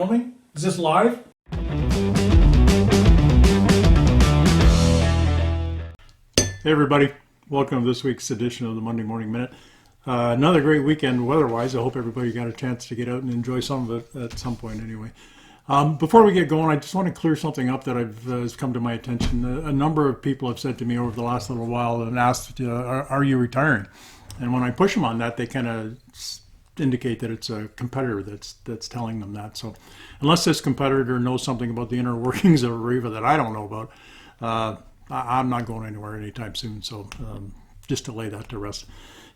Filming? Is this live? Hey everybody, welcome to this week's edition of the Monday Morning Minute. Another great weekend weather-wise. I hope everybody got a chance to get out and enjoy some of it at some point anyway. Before we get going, I just want to clear something up that has come to my attention. A number of people have said to me over the last little while and asked, are you retiring? And when I push them on that, they kind of indicate that it's a competitor that's telling them that. So unless this competitor knows something about the inner workings of Areva that I don't know about, I'm not going anywhere anytime soon. So just to lay that to rest,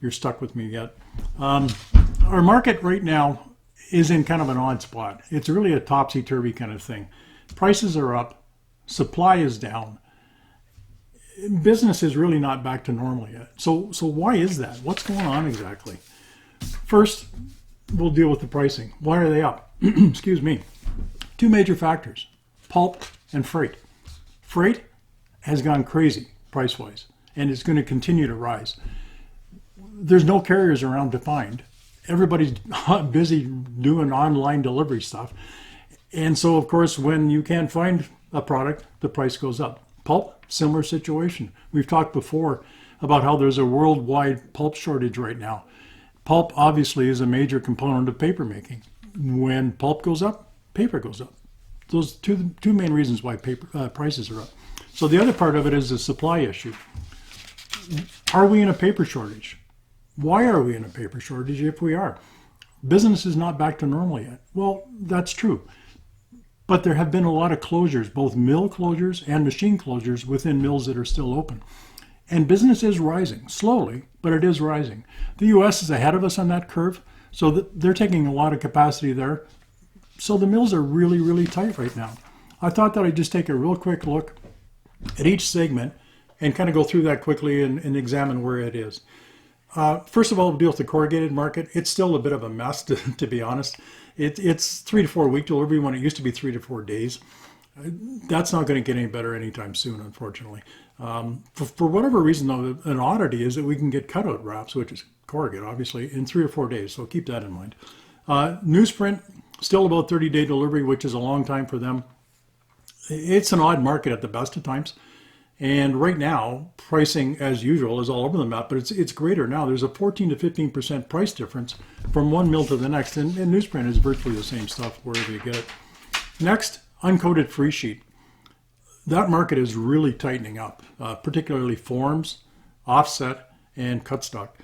you're stuck with me yet. Our market right now is in kind of an odd spot. It's really a topsy-turvy kind of thing. Prices are up, supply is down. Business is really not back to normal yet. So why is that? What's going on exactly? First, we'll deal with the pricing. Why are they up? Excuse me. Two major factors, pulp and freight. Freight has gone crazy price-wise, and it's going to continue to rise. There's no carriers around to find. Everybody's busy doing online delivery stuff. And so, of course, when you can't find a product, the price goes up. Pulp, similar situation. We've talked before about how there's a worldwide pulp shortage right now. Pulp obviously is a major component of paper making. When pulp goes up, paper goes up. Those two main reasons why paper prices are up. So the other part of it is the supply issue. Are we in a paper shortage? Why are we in a paper shortage if we are? Business is not back to normal yet. Well, that's true. But there have been a lot of closures, both mill closures and machine closures within mills that are still open. And business is rising, slowly, but it is rising. The U.S. is ahead of us on that curve, so they're taking a lot of capacity there. So the mills are really, really tight right now. I thought that I'd just take a real quick look at each segment and kind of go through that quickly and examine where it is. First of all, we'll deal with the corrugated market. It's still a bit of a mess, to be honest. It's 3 to 4 week delivery when it used to be 3 to 4 days. That's not going to get any better anytime soon, unfortunately. For whatever reason, though, an oddity is that we can get cutout wraps, which is corrugate, obviously, in 3 or 4 days. So keep that in mind. Newsprint, still about 30-day delivery, which is a long time for them. It's an odd market at the best of times. And right now, pricing, as usual, is all over the map, but it's greater now. There's a 14 to 15% price difference from one mill to the next, and newsprint is virtually the same stuff wherever you get it. Next, uncoated free sheet. That market is really tightening up, particularly forms, offset, and cut stock.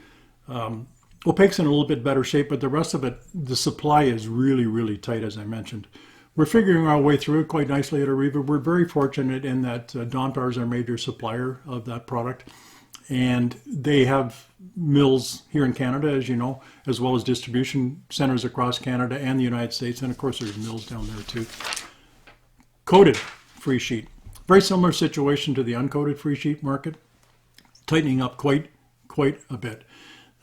Opaque's in a little bit better shape, but the rest of it, the supply is really, really tight, as I mentioned. We're figuring our way through it quite nicely at Areva. We're very fortunate in that Donpar is our major supplier of that product. And they have mills here in Canada, as you know, as well as distribution centers across Canada and the United States. And of course, there's mills down there too. Coated free sheet. Very similar situation to the uncoated free sheet market. Tightening up quite a bit.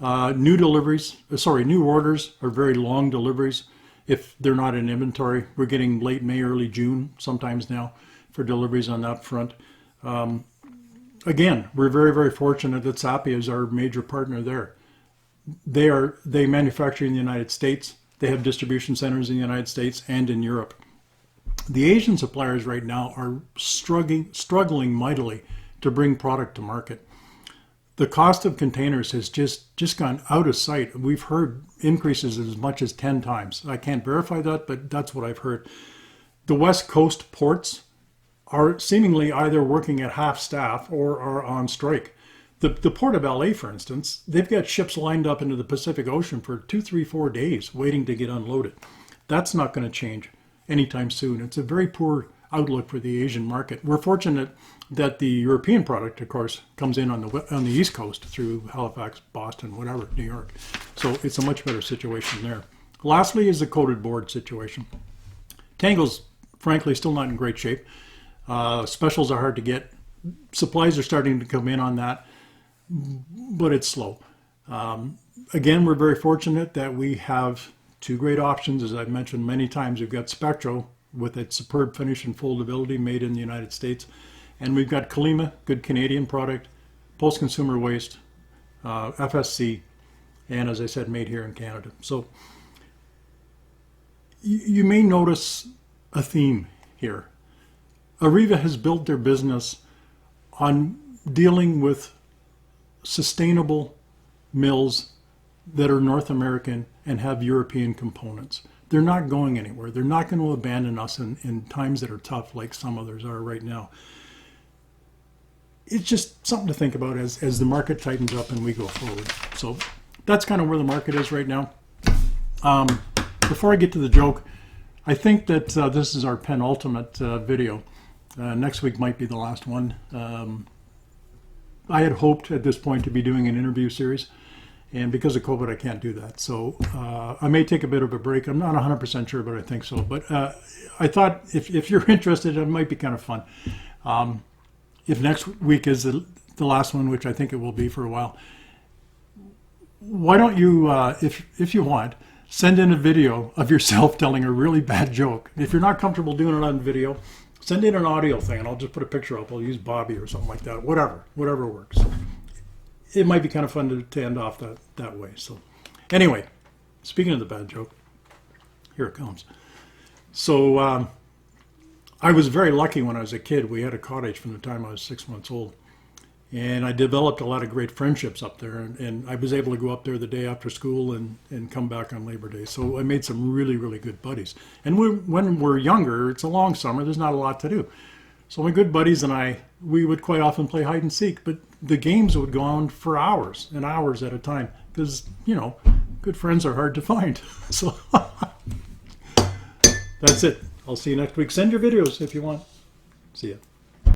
New orders are very long deliveries. If they're not in inventory, we're getting late May, early June sometimes now for deliveries on that front. Again, we're very, very fortunate that Sappi is our major partner there. They manufacture in the United States. They have distribution centers in the United States and in Europe. The Asian suppliers right now are struggling mightily to bring product to market. The cost of containers has just gone out of sight. We've heard increases as much as 10 times. I can't verify that, but that's what I've heard. The West Coast ports are seemingly either working at half staff or are on strike. The port of LA, for instance, they've got ships lined up into the Pacific Ocean for 2, 3, 4 days waiting to get unloaded. That's not going to change anytime soon. It's a very poor outlook for the Asian market. We're fortunate that the European product, of course, comes in on the East Coast through Halifax, Boston, whatever, New York. So it's a much better situation there. Lastly is the coated board situation. Tangle's, frankly, still not in great shape. Specials are hard to get. Supplies are starting to come in on that, but it's slow. Again, we're very fortunate that we have two great options. As I've mentioned many times, we've got Spectro with its superb finish and foldability made in the United States. And we've got Kalima, good Canadian product, post-consumer waste, FSC, and as I said, made here in Canada. So you may notice a theme here. Areva has built their business on dealing with sustainable mills that are North American and have European components. They're not going anywhere. They're not going to abandon us in times that are tough like some others are right now. It's just something to think about as the market tightens up and we go forward. So that's kind of where the market is right now. Before I get to the joke, I think that this is our penultimate video. Next week might be the last one. I had hoped at this point to be doing an interview series, and because of COVID, I can't do that. So I may take a bit of a break. I'm not 100% sure, but I think so. But I thought if you're interested, it might be kind of fun. If next week is the last one, which I think it will be for a while, why don't you, if you want, send in a video of yourself telling a really bad joke. If you're not comfortable doing it on video, send in an audio thing, and I'll just put a picture up. I'll use Bobby or something like that. Whatever works. It might be kind of fun to end off that way. So anyway, speaking of the bad joke, here it comes. So I was very lucky when I was a kid. We had a cottage from the time I was 6 months old. And I developed a lot of great friendships up there. And I was able to go up there the day after school and come back on Labor Day. So I made some really, really good buddies. And when we're younger, it's a long summer. There's not a lot to do. So my good buddies and we would quite often play hide and seek. But the games would go on for hours and hours at a time. Because, good friends are hard to find. So that's it. I'll see you next week. Send your videos if you want. See ya.